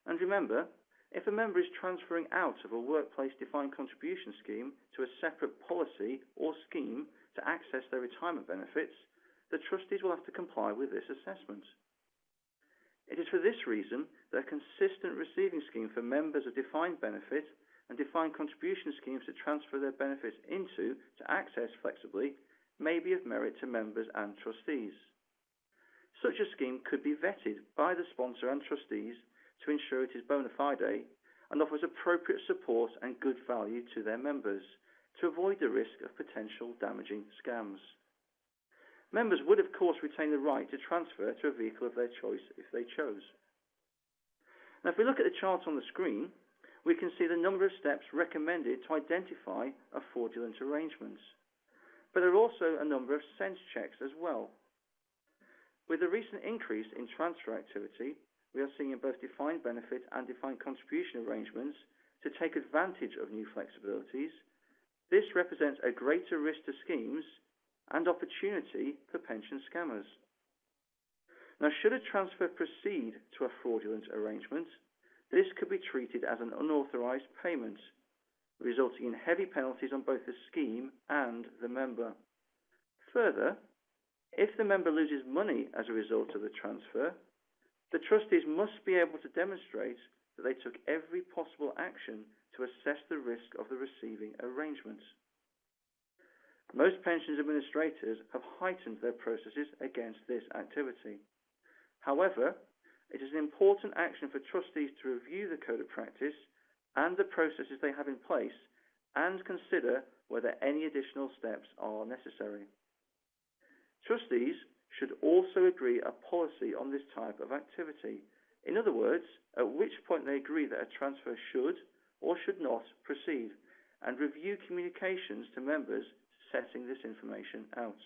And remember, if a member is transferring out of a workplace defined contribution scheme to a separate policy or scheme to access their retirement benefits, the trustees will have to comply with this assessment. It is for this reason that a consistent receiving scheme for members of defined benefit and defined contribution schemes to transfer their benefits into to access flexibly may be of merit to members and trustees. Such a scheme could be vetted by the sponsor and trustees to ensure it is bona fide and offers appropriate support and good value to their members to avoid the risk of potential damaging scams. Members would, of course, retain the right to transfer to a vehicle of their choice if they chose. Now, if we look at the chart on the screen, we can see the number of steps recommended to identify a fraudulent arrangement. But there are also a number of sense checks as well. With the recent increase in transfer activity, we are seeing in both defined benefit and defined contribution arrangements to take advantage of new flexibilities. This represents a greater risk to schemes and opportunity for pension scammers. Now, should a transfer proceed to a fraudulent arrangement, this could be treated as an unauthorised payment, resulting in heavy penalties on both the scheme and the member. Further, if the member loses money as a result of the transfer, the trustees must be able to demonstrate that they took every possible action to assess the risk of the receiving arrangement. Most pensions administrators have heightened their processes against this activity. However, it is an important action for trustees to review the code of practice and the processes they have in place and consider whether any additional steps are necessary. Trustees should also agree a policy on this type of activity. In other words, at which point they agree that a transfer should or should not proceed, and review communications to members setting this information out.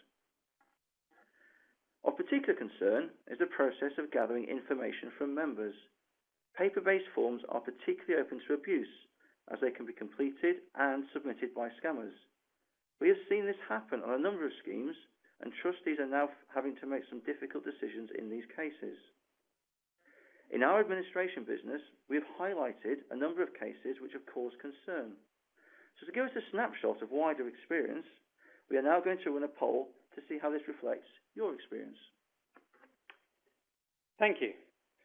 Of particular concern is the process of gathering information from members. Paper-based forms are particularly open to abuse, as they can be completed and submitted by scammers. We have seen this happen on a number of schemes, and trustees are now having to make some difficult decisions in these cases. In our administration business, we have highlighted a number of cases which have caused concern. So to give us a snapshot of wider experience, we are now going to run a poll to see how this reflects your experience. Thank you.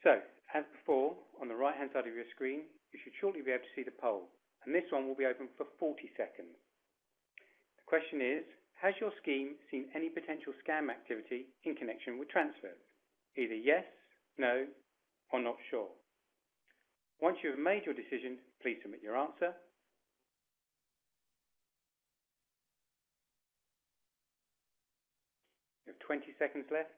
So, as before, on the right-hand side of your screen, you should shortly be able to see the poll, and this one will be open for 40 seconds. The question is, has your scheme seen any potential scam activity in connection with transfers? Either yes, no, or not sure. Once you have made your decision, please submit your answer. You have 20 seconds left.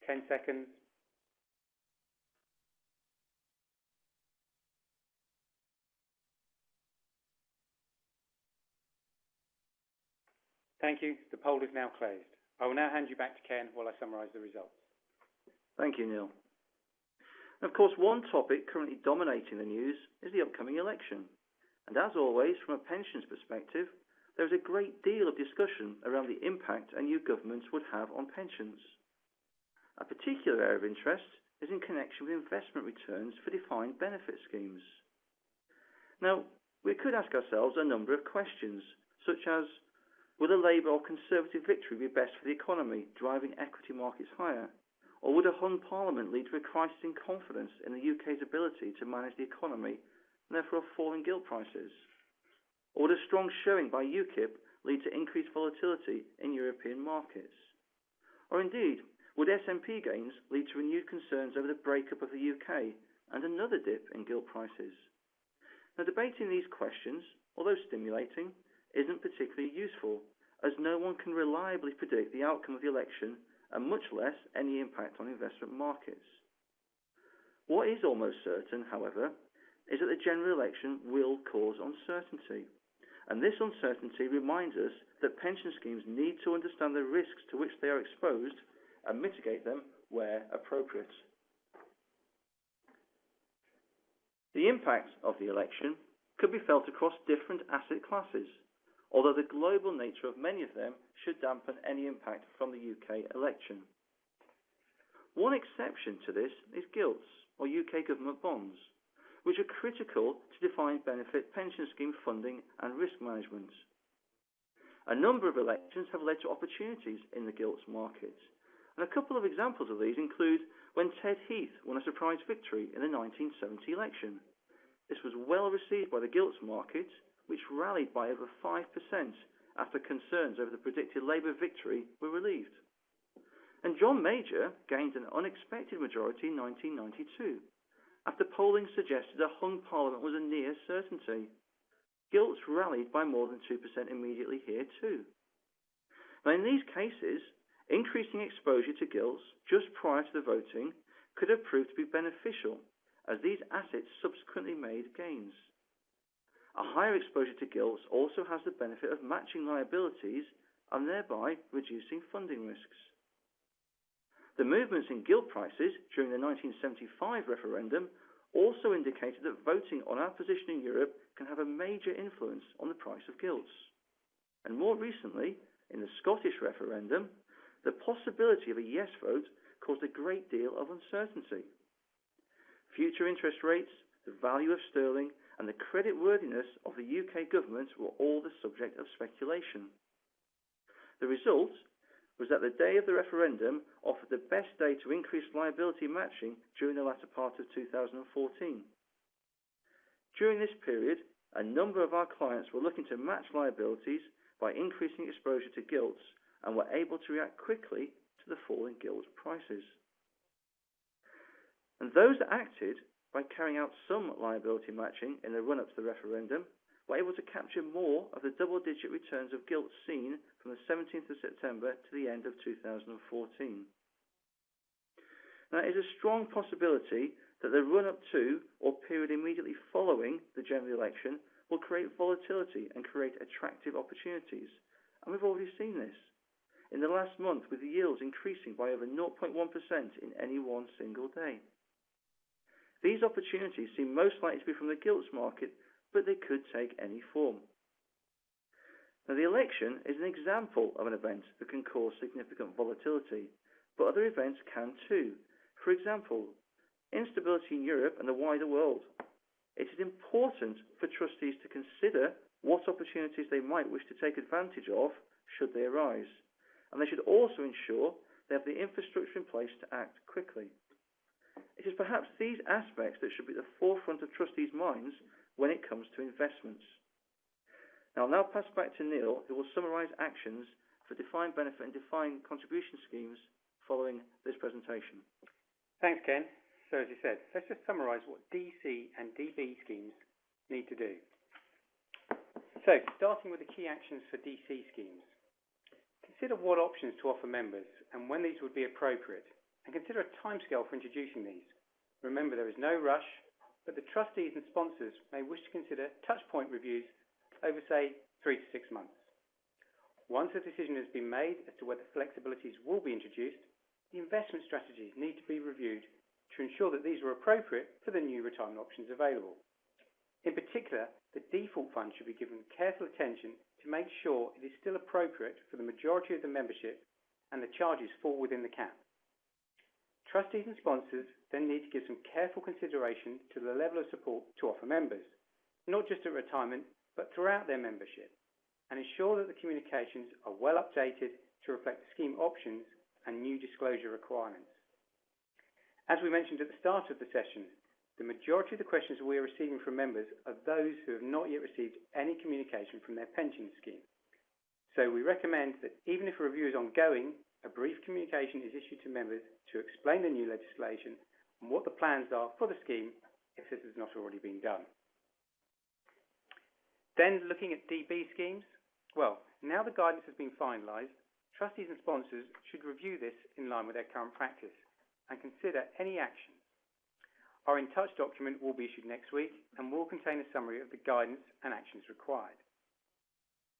Ten seconds. Thank you. The poll is now closed. I will now hand you back to Ken while I summarise the results. Thank you, Neil. And of course, one topic currently dominating the news is the upcoming election. And as always, from a pensions perspective, there is a great deal of discussion around the impact a new government would have on pensions. A particular area of interest is in connection with investment returns for defined benefit schemes. Now, we could ask ourselves a number of questions, such as, would a Labour or Conservative victory be best for the economy, driving equity markets higher? Or would a hung Parliament lead to a crisis in confidence in the UK's ability to manage the economy, and therefore a fall in gilt prices? Or would a strong showing by UKIP lead to increased volatility in European markets? Or indeed, would SNP gains lead to renewed concerns over the breakup of the UK and another dip in gilt prices? Now, debating these questions, although stimulating, isn't particularly useful, as no one can reliably predict the outcome of the election and much less any impact on investment markets. What is almost certain, however, is that the general election will cause uncertainty, and this uncertainty reminds us that pension schemes need to understand the risks to which they are exposed and mitigate them where appropriate. The impact of the election could be felt across different asset classes, although the global nature of many of them should dampen any impact from the UK election. One exception to this is gilts, or UK government bonds, which are critical to defined benefit pension scheme funding and risk management. A number of elections have led to opportunities in the gilts market, and a couple of examples of these include when Ted Heath won a surprise victory in the 1970 election. This was well received by the gilts market, which rallied by over 5% after concerns over the predicted Labour victory were relieved. And John Major gained an unexpected majority in 1992, after polling suggested a hung Parliament was a near certainty. Gilts rallied by more than 2% immediately here too. Now, in these cases, increasing exposure to gilts just prior to the voting could have proved to be beneficial, as these assets subsequently made gains. A higher exposure to gilts also has the benefit of matching liabilities and thereby reducing funding risks. The movements in gilt prices during the 1975 referendum also indicated that voting on our position in Europe can have a major influence on the price of gilts. And more recently, in the Scottish referendum, the possibility of a yes vote caused a great deal of uncertainty. Future interest rates, the value of sterling, and the creditworthiness of the UK government were all the subject of speculation. The result was that the day of the referendum offered the best day to increase liability matching during the latter part of 2014. During this period, a number of our clients were looking to match liabilities by increasing exposure to gilts and were able to react quickly to the fall in gilt prices. And those that acted by carrying out some liability matching in the run-up to the referendum were able to capture more of the double-digit returns of gilts seen from the 17th of September to the end of 2014. Now, it is a strong possibility that the run-up to or period immediately following the general election will create volatility and create attractive opportunities. And we've already seen this in the last month, with the yields increasing by over 0.1% in any one single day. These opportunities seem most likely to be from the gilts market, but they could take any form. Now, the election is an example of an event that can cause significant volatility, but other events can too. For example, instability in Europe and the wider world. It is important for trustees to consider what opportunities they might wish to take advantage of should they arise, and they should also ensure they have the infrastructure in place to act quickly. It is perhaps these aspects that should be at the forefront of trustees' minds when it comes to investments. Now, I'll now pass back to Neil, who will summarise actions for defined benefit and defined contribution schemes following this presentation. Thanks, Ken. So, as you said, let's just summarise what DC and DB schemes need to do. So, starting with the key actions for DC schemes. Consider what options to offer members and when these would be appropriate, and consider a timescale for introducing these. Remember, there is no rush, but the trustees and sponsors may wish to consider touchpoint reviews over, say, 3 to 6 months. Once a decision has been made as to whether flexibilities will be introduced, the investment strategies need to be reviewed to ensure that these are appropriate for the new retirement options available. In particular, the default fund should be given careful attention to make sure it is still appropriate for the majority of the membership and the charges fall within the cap. Trustees and sponsors then need to give some careful consideration to the level of support to offer members, not just at retirement, but throughout their membership, and ensure that the communications are well updated to reflect the scheme options and new disclosure requirements. As we mentioned at the start of the session, the majority of the questions we are receiving from members are those who have not yet received any communication from their pension scheme. So we recommend that even if a review is ongoing, a brief communication is issued to members to explain the new legislation and what the plans are for the scheme if this has not already been done. Then looking at DB schemes, well, now the guidance has been finalised, trustees and sponsors should review this in line with their current practice and consider any actions. Our In Touch document will be issued next week and will contain a summary of the guidance and actions required.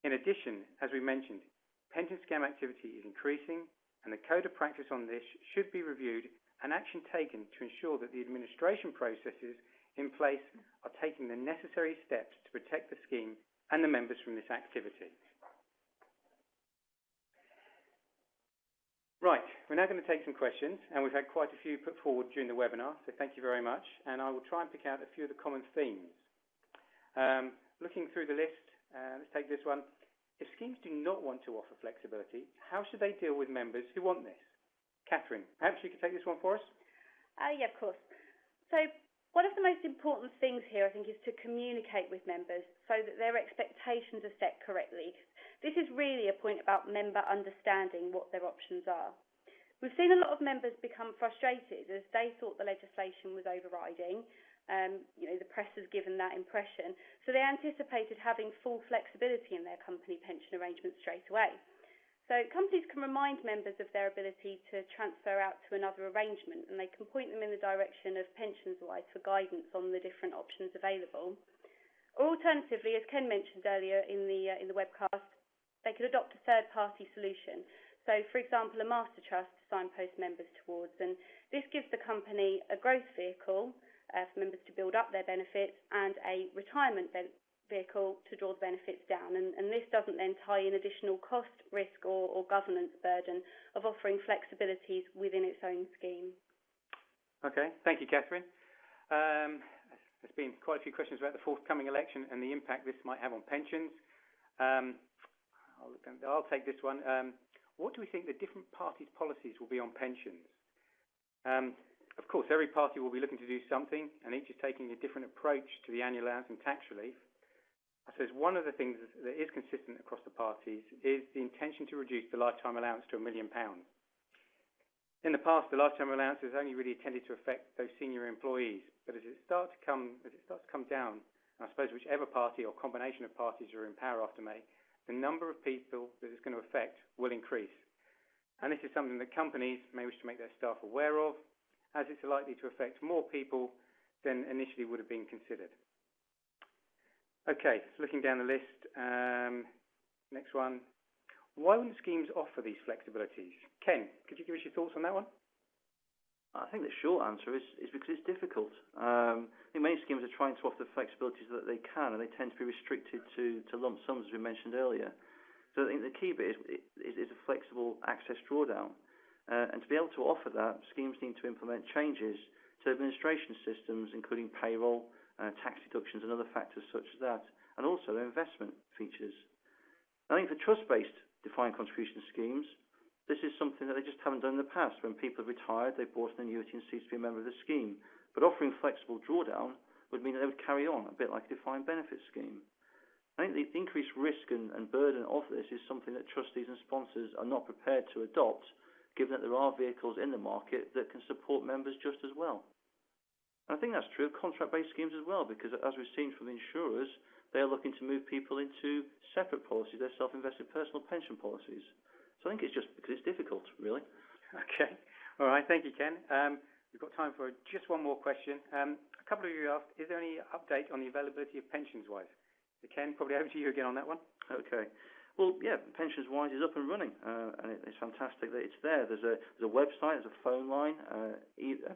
In addition, as we mentioned, pension scam activity is increasing and the code of practice on this should be reviewed and action taken to ensure that the administration processes in place are taking the necessary steps to protect the scheme and the members from this activity. Right, we're now going to take some questions, and we've had quite a few put forward during the webinar, so thank you very much, and I will try and pick out a few of the common themes. Looking through the list, let's take this one. If schemes do not want to offer flexibility, how should they deal with members who want this? Catherine, perhaps you could take this one for us? Yeah, of course. So one of the most important things here, I think, is to communicate with members so that their expectations are set correctly. This is really a point about member understanding what their options are. We've seen a lot of members become frustrated as they thought the legislation was overriding. The press has given that impression. So they anticipated having full flexibility in their company pension arrangements straight away. So companies can remind members of their ability to transfer out to another arrangement, and they can point them in the direction of PensionsWise for guidance on the different options available. Or alternatively, as Ken mentioned earlier in the webcast, they could adopt a third-party solution. So, for example, a master trust to signpost members towards, and this gives the company a growth vehicle for members to build up their benefits and a retirement vehicle to draw the benefits down. And this doesn't then tie in additional cost, risk or governance burden of offering flexibilities within its own scheme. Okay, thank you, Catherine. There's been quite a few questions about the forthcoming election and the impact this might have on pensions. I'll take this one. What do we think the different parties' policies will be on pensions? Of course, every party will be looking to do something, and each is taking a different approach to the annual allowance and tax relief. I suppose one of the things that is consistent across the parties is the intention to reduce the lifetime allowance to £1 million. In the past, the lifetime allowance has only really tended to affect those senior employees, but as it starts to come down, I suppose whichever party or combination of parties are in power after May, the number of people that it's going to affect will increase. And this is something that companies may wish to make their staff aware of, as it's likely to affect more people than initially would have been considered. Okay, so looking down the list, next one. Why wouldn't schemes offer these flexibilities? Ken, could you give us your thoughts on that one? I think the short answer is because it's difficult. I think many schemes are trying to offer the flexibilities that they can, and they tend to be restricted to lump sums, as we mentioned earlier. So I think the key bit is a flexible access drawdown. And to be able to offer that, schemes need to implement changes to administration systems, including payroll, tax deductions, and other factors such as that, and also their investment features. I think for trust-based defined contribution schemes, this is something that they just haven't done in the past. When people have retired, they've bought an annuity and ceased to be a member of the scheme. But offering flexible drawdown would mean that they would carry on, a bit like a defined benefit scheme. I think the increased risk and burden of this is something that trustees and sponsors are not prepared to adopt, given that there are vehicles in the market that can support members just as well. And I think that's true of contract-based schemes as well, because as we've seen from the insurers, they are looking to move people into separate policies, their self-invested personal pension policies. So I think it's just because it's difficult, really. Okay. All right. Thank you, Ken. We've got time for just one more question. A couple of you asked, is there any update on the availability of pensions-wise? So Ken, probably over to you again on that one. Okay. Well, yeah, pensions-wise is up and running, and it's fantastic that it's there. There's a website, there's a phone line,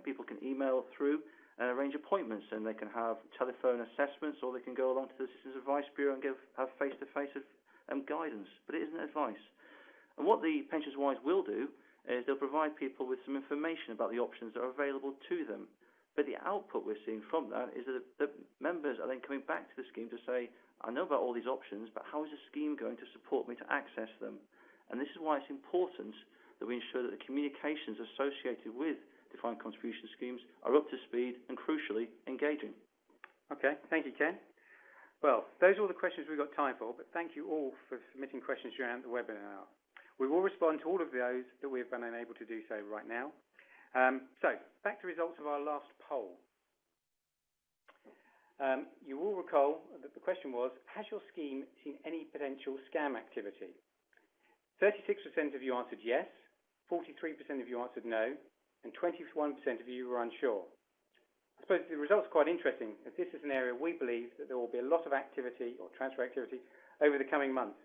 people can email through and arrange appointments, and they can have telephone assessments, or they can go along to the Citizens Advice Bureau and have face-to-face guidance. But it isn't advice. And what the pensions-wise will do is they'll provide people with some information about the options that are available to them. But the output we're seeing from that is that members are then coming back to the scheme to say, I know about all these options, but how is the scheme going to support me to access them? And this is why it's important that we ensure that the communications associated with defined contribution schemes are up to speed and, crucially, engaging. Okay, thank you, Ken. Well, those are all the questions we've got time for, but thank you all for submitting questions during the webinar. We will respond to all of those that we have been unable to do so right now. So, back to results of our last poll. You will recall that the question was, has your scheme seen any potential scam activity? 36% of you answered yes, 43% of you answered no, and 21% of you were unsure. I suppose the results are quite interesting, as this is an area we believe that there will be a lot of activity or transfer activity over the coming months.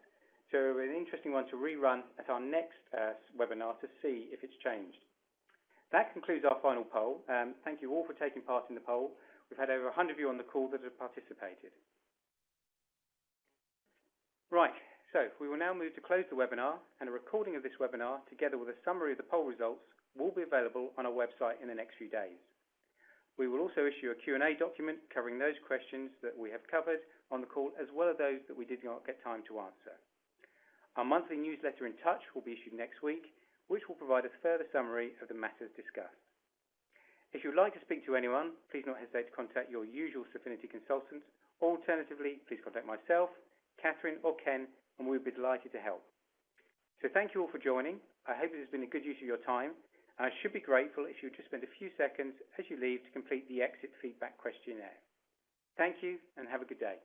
So an interesting one to rerun at our next webinar to see if it's changed. That concludes our final poll. Thank you all for taking part in the poll. We've had over 100 of you on the call that have participated. Right, so we will now move to close the webinar, and a recording of this webinar, together with a summary of the poll results, will be available on our website in the next few days. We will also issue a Q&A document covering those questions that we have covered on the call, as well as those that we did not get time to answer. Our monthly newsletter In Touch will be issued next week, which will provide a further summary of the matters discussed. If you would like to speak to anyone, please not hesitate to contact your usual Xafinity consultant, or alternatively, please contact myself, Catherine, or Ken, and we'll be delighted to help. So thank you all for joining. I hope it has been a good use of your time, and I should be grateful if you would just spend a few seconds as you leave to complete the exit feedback questionnaire. Thank you, and have a good day.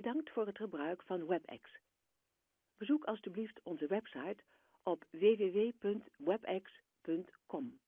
Bedankt voor het gebruik van WebEx. Bezoek alstublieft onze website op www.webex.com.